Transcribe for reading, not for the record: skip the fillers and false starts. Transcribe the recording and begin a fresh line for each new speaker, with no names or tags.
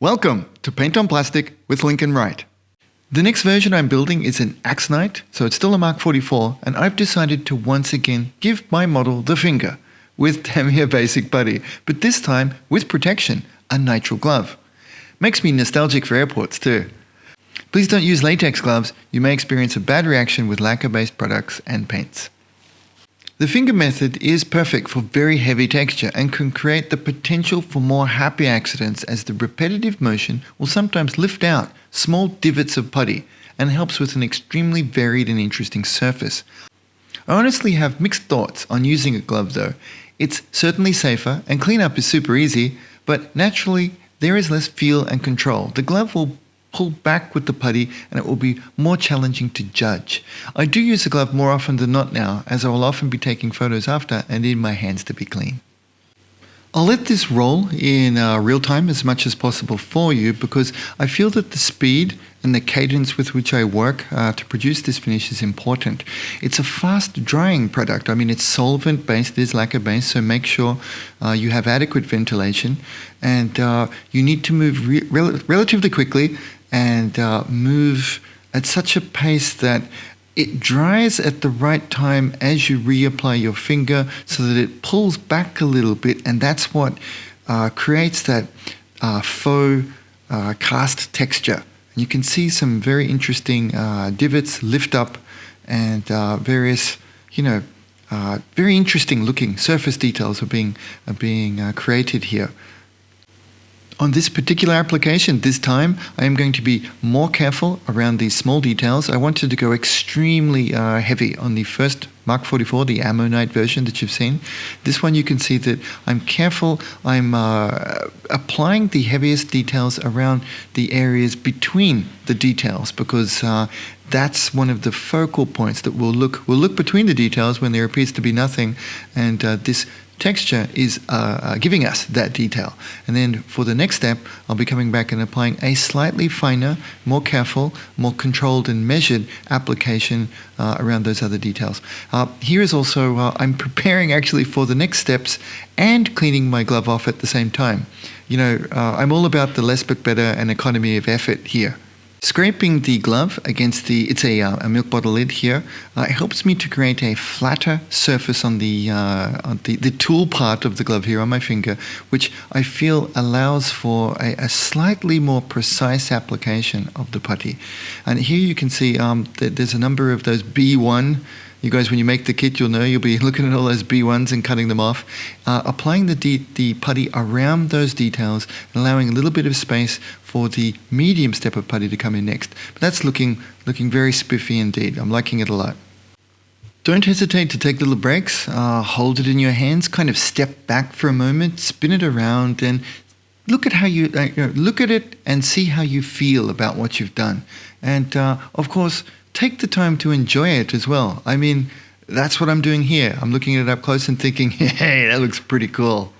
Welcome to Paint on Plastic with Linc and Wright. The next version I'm building is an Axeknight, so it's still a Mark 44, and I've decided to once again give my model the finger with Tamiya basic putty, but this time with protection, a nitrile glove. Makes me nostalgic for airports too. Please don't use latex gloves, you may experience a bad reaction with lacquer-based products and paints. The finger method is perfect for very heavy texture and can create the potential for more happy accidents, as the repetitive motion will sometimes lift out small divots of putty and helps with an extremely varied and interesting surface. I honestly have mixed thoughts on using a glove though. It's certainly safer and cleanup is super easy, but naturally there is less feel and control. The glove will pull back with the putty and it will be more challenging to judge. I do use the glove more often than not now, as I will often be taking photos after and need my hands to be clean. I'll let this roll in real time as much as possible for you, because I feel that the speed and the cadence with which I work to produce this finish is important. It's a fast drying product. I mean, it's solvent based, it is lacquer based, so make sure you have adequate ventilation, and you need to move relatively quickly and move at such a pace that it dries at the right time as you reapply your finger, so that it pulls back a little bit, and that's what creates that faux cast texture. And you can see some very interesting divots lift up, and various, very interesting looking surface details are being created here. On this particular application, this time, I am going to be more careful around these small details. I wanted to go extremely heavy on the first Mark 44, the MKII version that you've seen. This one you can see that I'm careful. I'm applying the heaviest details around the areas between the details, because that's one of the focal points that we'll look between the details when there appears to be nothing, and this texture is giving us that detail. And then for the next step, I'll be coming back and applying a slightly finer, more careful, more controlled and measured application around those other details. Here is also, I'm preparing actually for the next steps and cleaning my glove off at the same time. I'm all about the less but better and economy of effort here. Scraping the glove against it's a milk bottle lid here, helps me to create a flatter surface on the tool part of the glove here on my finger, which I feel allows for a slightly more precise application of the putty. And here you can see that there's a number of those B1. You guys, when you make the kit, you'll be looking at all those B1s and cutting them off. Applying the putty around those details and allowing a little bit of space for the medium step of putty to come in next. But that's looking very spiffy indeed. I'm liking it a lot. Don't hesitate to take little breaks. Hold it in your hands, kind of step back for a moment, spin it around, and look at how you look at it and see how you feel about what you've done. And of course, take the time to enjoy it as well. I mean, that's what I'm doing here. I'm looking at it up close and thinking, hey, that looks pretty cool.